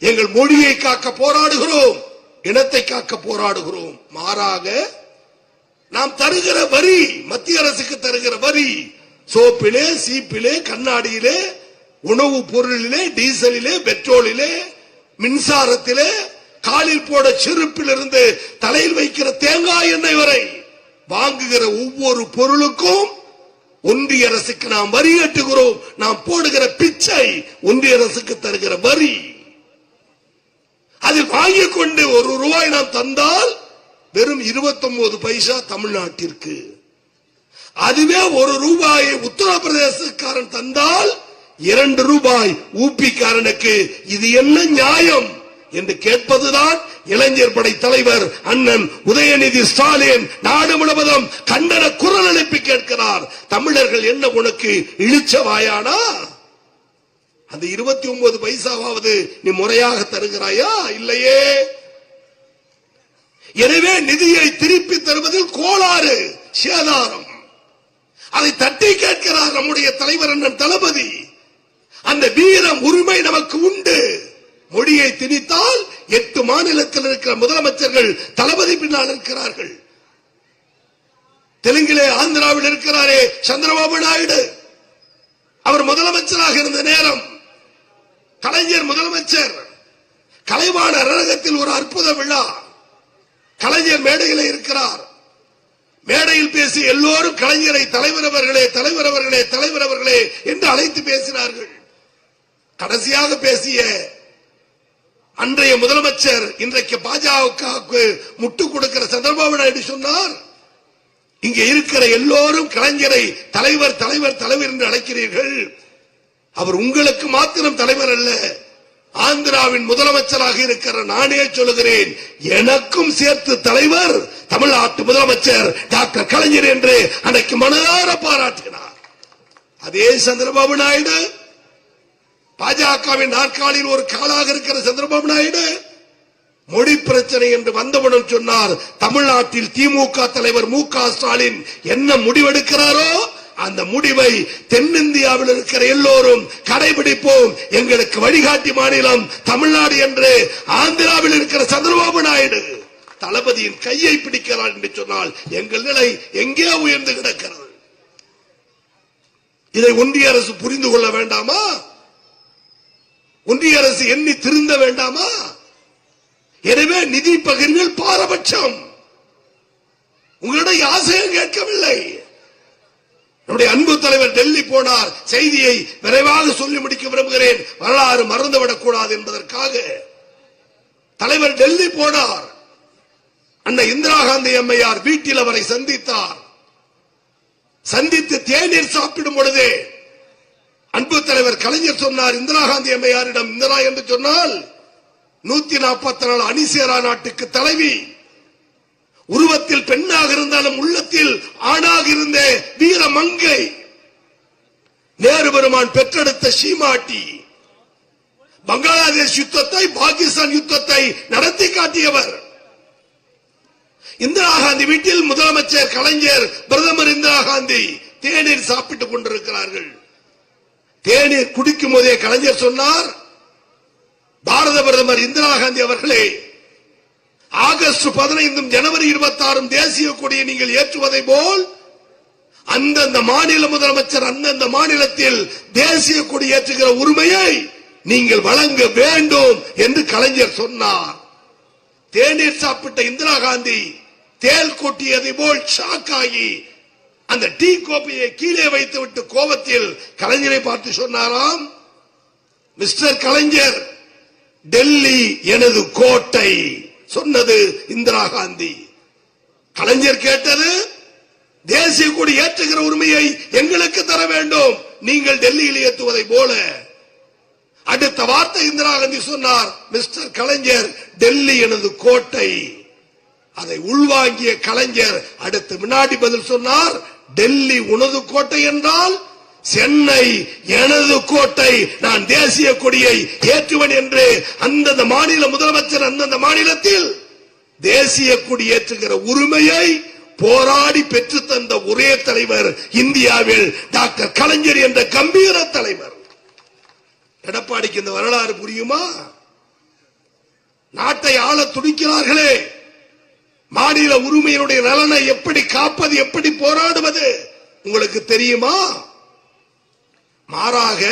எங்கள் மொழியை காக்க போராடுகிறோம், இனத்தை காக்க போராடுகிறோம். மாறாக நாம் தருகிற வரி, மத்திய அரசுக்கு தருகிற வரி, சோப்பிலே, சீப்பிலே, கண்ணாடியிலே, உணவு பொருளிலே, டீசலிலே, பெட்ரோலிலே, மின்சாரத்திலே, காலில் போட செருப்பிலிருந்து தலையில் வைக்கிற தேங்காய் எண்ணெய் வரை வாங்குகிற ஒவ்வொரு பொருளுக்கும் ஒன்றிய அரசுக்கு நாம் வரி கட்டுகிறோம். நாம் போடுகிற பிச்சை ஒன்றிய அரசுக்கு தருகிற வரி. அதில் வாங்கிக் கொண்டு ₹1 நாம் தந்தால் வெறும் 29 பைசா தமிழ்நாட்டிற்கு. அதுவே ₹1 உத்தரப்பிரதேசக்காரன் தந்தால் ₹2 ஊபிக்காரனுக்கு. இது என்ன நியாயம் என்று கேட்பதுதான் இளைஞர் படை தலைவர் அண்ணன் உதயநிதி ஸ்டாலின் நாடு முழுவதும் கண்டன குரல் எழுப்பி கேட்கிறார். தமிழர்கள் என்ன உனக்கு இழிச்ச வாயானா? அந்த 29 பைசாவது நீ முறையாக தருகிறாயா? இல்லையே. எனவே நிதியை திருப்பி தருவதில் கோளாறு, சேதாரம். அதை தட்டி கேட்கிறார் நம்முடைய தலைவர் அண்ணன் தளபதி. அந்த வீரம், உரிமை நமக்கு உண்டு. மொழியை திணித்தால் 8 மாநிலத்தில் இருக்கிற முதலமைச்சர்கள் தளபதி பின்னால் இருக்கிறார்கள். தெலுங்கிலே, ஆந்திராவில் இருக்கிறாரே சந்திரபாபு நாயுடு, அவர் முதலமைச்சராக இருந்த நேரம் கலைஞர் முதலமைச்சர். கலைவாணர் அரங்கத்தில் ஒரு அற்புத விழா. கலைஞர் மேடையில் இருக்கிறார். மேடையில் பேசி எல்லோரும் கலைஞரை தலைவர் அவர்களே, தலைவர் அவர்களே, தலைவர் அவர்களே என்று அழைத்து பேசினார்கள். கடைசியாக பேசிய அன்றைய முதலமைச்சர், இன்றைக்கு பாஜகவுக்கு முட்டு கொடுக்கிற சந்திரபாபு நாயுடு சொன்னார், இங்கே இருக்கிற எல்லோரும் கலைஞரை தலைவர் தலைவர் தலைவர் என்று அழைக்கிறீர்கள். அவர் உங்களுக்கு மாத்திரம் தலைவர் அல்ல, ஆந்திராவின் முதலமைச்சராக இருக்கிற நானே சொல்லுகிறேன், எனக்கும் சேர்த்து தலைவர் தமிழ்நாட்டு முதலமைச்சர் டாக்டர் கலைஞர் என்று அன்றைக்கு மனதார பாராட்டினார். அதே சந்திரபாபு நாயுடு, பாஜகவின் நாற்காலியில் ஒரு காலாக இருக்கிற சந்திரபாபு நாயுடு, மொழி பிரச்சனை என்று வந்தவுடன் சொன்னார், தமிழ்நாட்டில் திமுக தலைவர் மு.க. ஸ்டாலின் என்ன முடிவெடுக்கிறாரோ அந்த முடிவை தென்னிந்தியாவில் இருக்கிற எல்லோரும் கடைபிடிப்போம், எங்களுக்கு வழிகாட்டி மாநிலம் தமிழ்நாடு என்று ஆந்திராவில் இருக்கிற சந்திரபாபு நாயுடு தளபதியின் கையை பிடிக்கிறார் என்று சொன்னால் எங்கள் நிலை எங்கே உயர்ந்து கிடக்கிறது? இதை ஒன்றிய அரசு புரிந்து கொள்ள வேண்டாமா? ஒன்றிய அரசு எண்ணி திருந்த வேண்டாமா? எனவே நிதி பகிர்வில் பாரபட்சம். உங்களிடம் யாசையும் கேட்கவில்லை. நம்முடைய அன்பு தலைவர் டெல்லி போனார். செய்தியை விரைவாக சொல்லி முடிக்க விரும்புகிறேன், வரலாறு மறந்துவிடக் கூடாது என்பதற்காக. தலைவர் டெல்லி போனார். அன்னை இந்திரா காந்தி அம்மையார் வீட்டில் அவரை சந்தித்தார். சந்தித்து தேநீர் சாப்பிடும் பொழுது அன்பு தலைவர் கலைஞர் சொன்னார் இந்திரா காந்தி அம்மையாரிடம், இந்திரா என்று சொன்னால் 144 அணிசேரா நாட்டுக்கு தலைவி, உருவத்தில் பெண்ணாக இருந்தாலும் உள்ளத்தில் ஆணாக இருந்த வீர மங்கை, நேரு பெருமான் பெற்றெடுத்த சீமாட்டி, பங்களாதேஷ் யுத்தத்தை, பாகிஸ்தான் யுத்தத்தை நடத்தி காட்டியவர். இந்திரா காந்தி வீட்டில் முதலமைச்சர் கலைஞர், பிரதமர் இந்திரா காந்தி தேநீர் சாப்பிட்டுக் கொண்டிருக்கிறார்கள். தேநீர் குடிக்கும் போதே கலைஞர் சொன்னார், பாரத பிரதமர் இந்திரா காந்தி அவர்களே, ஆகஸ்ட் 15 ஜனவரி 26 தேசிய கொடியை நீங்கள் ஏற்றுவதை போல் அந்தந்த மாநில முதலமைச்சர் அந்தந்த மாநிலத்தில் தேசிய கொடி ஏற்றுகிற உரிமையை நீங்கள் வழங்க வேண்டும் என்று கலைஞர் சொன்னார். தேநீர் சாப்பிட்ட இந்திரா காந்தி தேல் கொட்டியதை போல் ஷாக்காகி அந்த டீ கோப்பையை கீழே வைத்துவிட்டு கோபத்தில் கலைஞரை பார்த்து சொன்னாராம், மிஸ்டர் கலைஞர், டெல்லி எனது கோட்டை. சொன்னது இந்திரா காந்தி. கலைஞர் கேட்டது, தேசிய கொடி ஏற்றுகிற உரிமையை எங்களுக்கு தர வேண்டும், நீங்கள் டெல்லியில் ஏற்றுவதை போல. அடுத்த வார்த்தை இந்திரா காந்தி சொன்னார், மிஸ்டர் கலைஞர், டெல்லி எனது கோட்டை. அதை உள்வாங்கிய கலைஞர் அடுத்த வினாடி பதில் சொன்னார், டெல்லி உனது கோட்டை என்றால் சென்னை எனது கோட்டை, நான் தேசிய கொடியை ஏற்றுவேன் என்று அந்தந்த மாநில முதலமைச்சர் அந்தந்த மாநிலத்தில் தேசிய கொடி ஏற்றுகிற உரிமையை போராடி பெற்று தந்த ஒரே தலைவர் இந்தியாவில் டாக்டர் கலைஞர் என்ற கம்பீர தலைவர். எடப்பாடிக்கு இந்த வரலாறு புரியுமா? நாட்டை ஆள துடிக்கிறார்களே, மாநில உரிமையினுடைய நலனை எப்படி காப்பது, எப்படி போராடுவது உங்களுக்கு தெரியுமா? மாறாக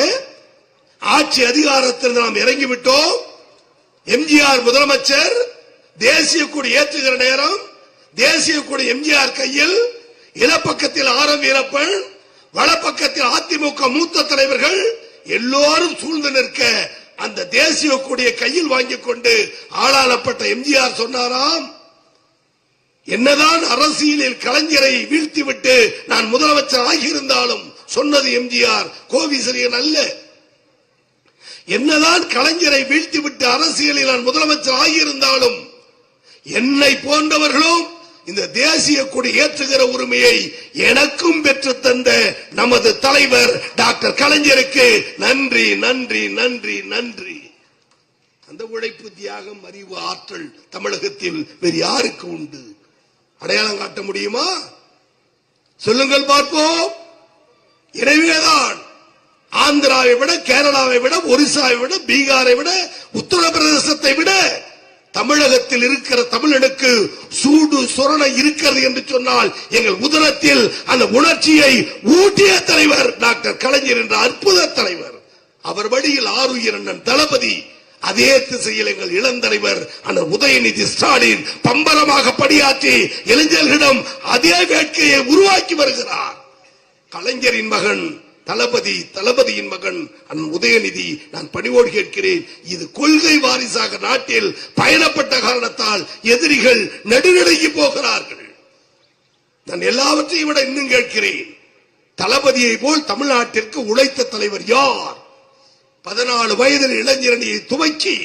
ஆட்சி அதிகாரத்தில் நாம் இறங்கிவிட்டோம். எம்ஜிஆர் முதலமைச்சர் தேசிய கொடி ஏற்றுகிற நேரம் தேசிய கொடி எம்ஜிஆர் கையில், இடப்பக்கத்தில் ஆர் எம் வீரப்பன், வலப்பக்கத்தில் அதிமுக மூத்த தலைவர்கள் எல்லோரும் சூழ்ந்து நிற்க அந்த தேசிய கொடியை கையில் வாங்கிக் கொண்டு ஆளாளப்பட்ட எம்ஜிஆர் சொன்னாராம், என்னதான் அரசியலில் கலைஞரை வீழ்த்திவிட்டு நான் முதலமைச்சர் ஆகியிருந்தாலும், சொன்னது எம்ஜிஆர், கோவிசரியன் அல்ல, என்னதான் கலைஞரை வீழ்த்திவிட்டு அரசியலில் நான் முதலமைச்சர் ஆகியிருந்தாலும் என்னை போன்றவர்களும் இந்த தேசிய கொடி ஏற்றுகிற உரிமையை எனக்கும் பெற்று தந்த நமது தலைவர் டாக்டர் கலைஞருக்கு நன்றி நன்றி நன்றி நன்றி. அந்த உழைப்பு, தியாகம், அறிவு, ஆற்றல் தமிழகத்தில் வேறு யாருக்கு உண்டு? அடையாளம் காட்ட முடியுமா? சொல்லுங்கள் பார்ப்போம். எனவேதான் ஆந்திராவை விட, கேரளாவை விட, ஒரிசாவை விட, பீகாரை விட, உத்தரப்பிரதேசத்தை விட தமிழகத்தில் இருக்கிற தமிழனுக்கு சூடு சொரணை இருக்கிறது என்று சொன்னால் எங்கள் உதரத்தில் அந்த உணர்ச்சியை ஊட்டிய தலைவர் டாக்டர் கலைஞர் என்ற அற்புத தலைவர். அவர் வழியில் ஆருயிர் அண்ணன் தளபதி, அதே திசையில் எங்கள் இளந்தலைவர் அண்ணன் உதயநிதி ஸ்டாலின் பம்பரமாக பணியாற்றி இளைஞர்களிடம் அதே வேட்கையை உருவாக்கி வருகிறார். கலைஞரின் மகன் தளபதி, தளபதியின் மகன் அண்ணன் உதயநிதி, நான் பணிவோடு கேட்கிறேன், இது கொள்கை வாரிசாக நாட்டில் பயணப்பட்ட காரணத்தால் எதிரிகள் நடுநடுங்கி போகிறார்கள். நான் எல்லாவற்றையும் விட இன்னும் கேட்கிறேன், தளபதியை போல் தமிழ்நாட்டிற்கு உழைத்த தலைவர் யார்? 14 வயதில் இளைஞரணியை துவக்கி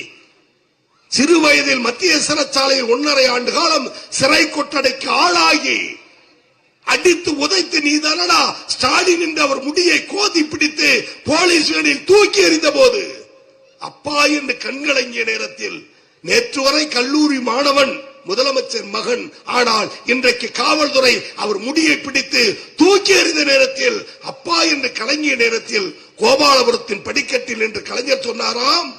சிறு வயதில் மத்திய சிறைச்சாலையில் 1.5 ஆண்டு காலம் சிறை கொட்டடைக்கு ஆளாகி அடித்து உதைத்து நீ தானடா ஸ்டாலின் என்று அவர் முடியை கோதி பிடித்து போலீஸ் வேனில் தூக்கி எறிந்த போது அப்பா என்று கண்கலங்கிய நேரத்தில், நேற்று வரை கல்லூரி மாணவன் முதலமைச்சர் மகன், ஆனால் இன்றைக்கு காவல்துறை அவர் முடியை பிடித்து தூக்கி எறிந்த நேரத்தில், அப்பா என்று கலங்கிய நேரத்தில் கோபாலபுரத்தின் படிக்கட்டில் என்று கலைஞர் சொன்னாராம்,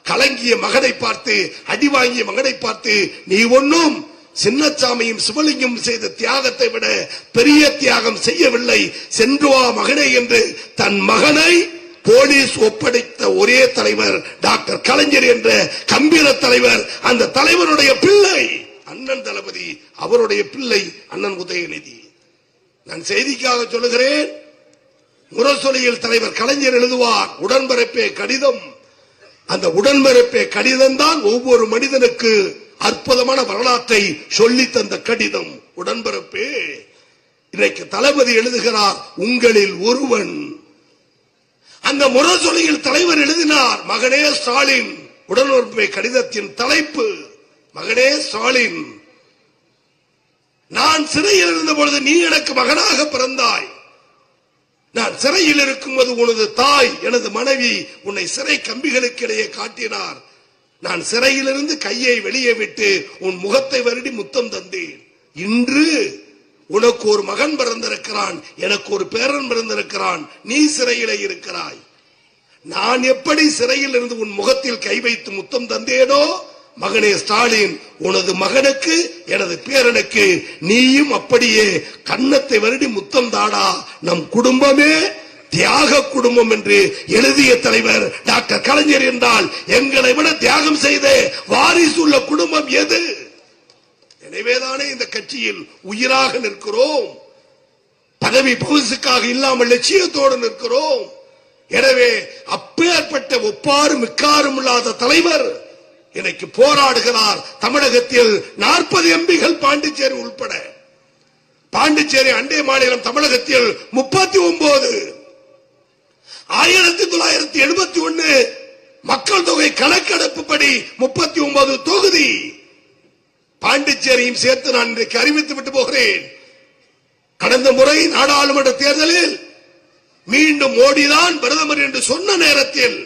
கலங்கிய மகனை பார்த்து, அடி வாங்கிய மகனை பார்த்து, நீ ஒன்னும் சின்னசாமியும் சிவலிங்கம் செய்த தியாகத்தை விட பெரிய தியாகம் செய்யவில்லை, சென்று வா மகனே என்று தன் மகனை போலீஸ் ஒப்படைத்த ஒரே தலைவர் டாக்டர் கலைஞர் என்ற கம்பீர தலைவர். அந்த தலைவருடைய பிள்ளை அண்ணன் தளபதி, அவருடைய பிள்ளை அண்ணன் உதயநிதி. நான் செய்திக்காக சொல்லுகிறேன், முரசொலியில் தலைவர் கலைஞர் எழுதுவார், உடன்பிறப்பே கடிதம். அந்த உடன்பிறப்பே கடிதம் தான் ஒவ்வொரு மனிதனுக்கு அற்புதமான வரலாற்றை சொல்லி தந்த கடிதம். உடன்பிறப்பே இன்றைக்கு தளபதி எழுதுகிறார், உங்களில் ஒருவன். அந்த முரசொலியில் தலைவர் எழுதினார், மகனே ஸ்டாலின். உடன்பிறப்பே கடிதத்தின் தலைப்பு, மகனே ஸ்டாலின், நான் சிறையில் இருந்த பொழுது நீ எனக்கு மகனாக பிறந்தாய். நான் சிறையில் இருக்கும்போது உனது தாய், எனது மனைவி உன்னை சிறை கம்பிகளுக்கு இடையே காட்டினார். நான் சிறையிலிருந்து கையை வெளியே விட்டு உன் முகத்தை வருடி முத்தம் தந்தேன். இன்று உனக்கு ஒரு மகன் பிறந்திருக்கிறான், எனக்கு ஒரு பேரன் பிறந்திருக்கிறான், நீ சிறையிலே இருக்கிறாய். நான் எப்படி சிறையில் இருந்து உன் முகத்தில் கை வைத்து முத்தம் தந்தேனோ, மகனே ஸ்டாலின், உனது மகனுக்கு எனது பேரனுக்கு நீயும் அப்படியே கன்னத்தை வருடி முத்தம் தாடா. நம் குடும்பமே தியாக குடும்பம் என்று எழுதிய தலைவர் டாக்டர் கலைஞர் என்றால் எங்களை விட தியாகம் செய்த வாரிசு உள்ள குடும்பம் எது? எனவேதானே இந்த கட்சியில் உயிராக நிற்கிறோம், பதவி பவுசுக்காக இல்லாமல் லட்சியத்தோடு நிற்கிறோம். எனவே அப்பேற்பட்ட ஒப்பாரும் மிக்காரும் இல்லாத தலைவர் இன்னைக்கு போராடுகிறார். தமிழகத்தில் 40 எம்பிகள் பாண்டிச்சேரி உள்பட, பாண்டிச்சேரி அண்டை மாநிலம், தமிழகத்தில் 39. 1971 மக்கள் தொகை கணக்கெடுப்புப்படி 39 தொகுதி. பாண்டிச்சேரியும் சேர்த்து நான் இன்றைக்கு அறிவித்து விட்டு போகிறேன். கடந்த முறை நாடாளுமன்ற தேர்தலில் மீண்டும் மோடிதான் பிரதமர் என்று சொன்ன நேரத்தில்,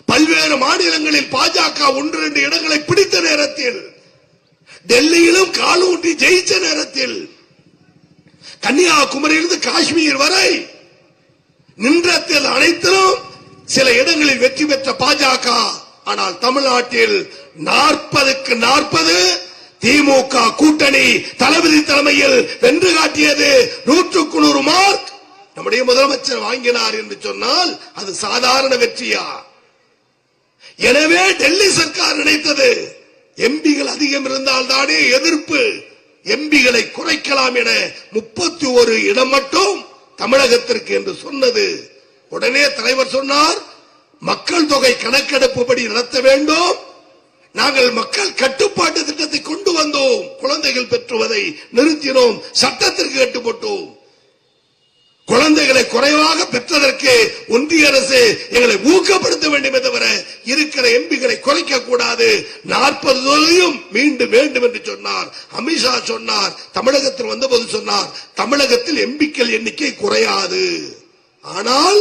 பல்வேறு மாநிலங்களில் பாஜக 1-2 இடங்களை பிடித்த நேரத்தில், டெல்லியிலும் காலூட்டி ஜெயிச்ச நேரத்தில், கன்னியாகுமரியிலிருந்து காஷ்மீர் வரை நின்றத்தில் அனைத்திலும் சில இடங்களில் வெற்றி பெற்ற பாஜக. ஆனால் தமிழ்நாட்டில் 40க்கு 40 திமுக கூட்டணி தளபதி தலைமையில் வென்று காட்டியது. 100க்கு 100 மார்க் நம்முடைய முதலமைச்சர் வாங்கினார் என்று சொன்னால் அது சாதாரண வெற்றியா? எனவே டெல்லி சர்க்கார் நினைத்தது எம்பிகள் அதிகம் இருந்தால் தானே எதிர்ப்பு, எம்பிகளை குறைக்கலாம் என 31 இடம் மட்டும் தமிழகத்திற்கு என்று சொன்னது. உடனே தலைவர் சொன்னார், மக்கள் தொகை கணக்கெடுப்புப்படி நடத்த வேண்டும். நாங்கள் மக்கள் கட்டுப்பாட்டு திட்டத்தை கொண்டு வந்தோம், குழந்தைகள் பெற்றுவதை நிறுத்தினோம், சட்டத்திற்கு கட்டுப்பட்டோம். குழந்தைகளை குறைவாக பெற்றதற்கு ஒன்றிய அரசு எங்களை ஊக்கப்படுத்த வேண்டுமே தவிர இருக்கிற எம்பிகளை குறைக்க கூடாது. 40 தொகுதியும் மீண்டும் வேண்டும் என்று சொன்னார். அமித்ஷா சொன்னார், தமிழகத்தில் வந்தபோது சொன்னார், தமிழகத்தில் எம்பிக்கள் எண்ணிக்கை குறையாது, ஆனால்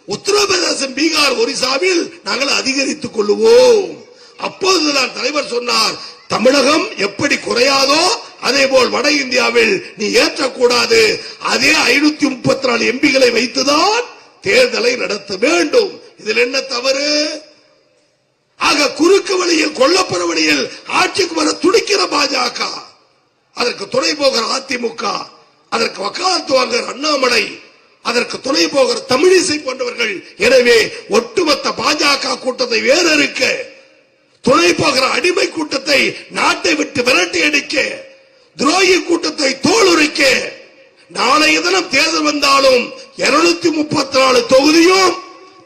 உத்தரப்பிரதேசம், பீகார், ஒரிசாவில் நாங்கள் அதிகரித்துக் கொள்வோம். அப்போதுதான் தலைவர் சொன்னார், தமிழகம் எப்படி குறையாதோ அதே போல் வட இந்தியாவில் நீ ஏற்றக்கூடாது, அதே 534 எம்பிகளை வைத்துதான் தேர்தலை நடத்த வேண்டும். இதில் என்ன தவறு? ஆக குறுக்கு வழியில், கொல்லப்புற வழியில் ஆட்சிக்கு வர துடிக்கிற பாஜக, அதற்கு துணை போகிற அதிமுக, அதற்கு வக்காலத்து வாங்குகிற அண்ணாமலை, அதற்கு துணை போகிற தமிழிசை போன்றவர்கள். எனவே ஒட்டுமொத்த பாஜக கூட்டத்தை வேறறுக்க, துணை போகிற அடிமை கூட்டத்தை நாட்டை விட்டு விரட்டி அடிக்க, துரோகி கூட்டத்தை தோலுரிக்க, நாளைய தினம் தேர்தல் வந்தாலும் 234 தொகுதியும்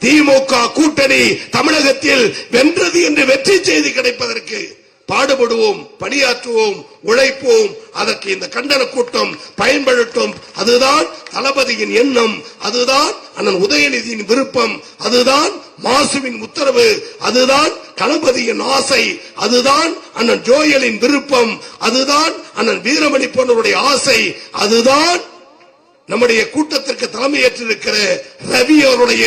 திமுக கூட்டணி தமிழகத்தில் வென்றது என்று வெற்றி செய்தி கிடைப்பதற்கு பாடுபடுவோம், பணியாற்றுவோம், உழைப்போம். அதற்கு இந்த கண்டன கூட்டம் பயன்படுத்தும். அதுதான் தளபதியின் எண்ணம், அதுதான் அண்ணன் உதயநிதியின் விருப்பம், அதுதான் மாசுவின் உத்தரவு, அதுதான் தளபதியின் ஆசை, அதுதான் அண்ணன் ஜோயலின் விருப்பம், அதுதான் அண்ணன் வீரமணி போன்றவருடைய ஆசை, அதுதான் நம்முடைய கூட்டத்திற்கு தலைமையேற்றிருக்கிற ரவி அவருடைய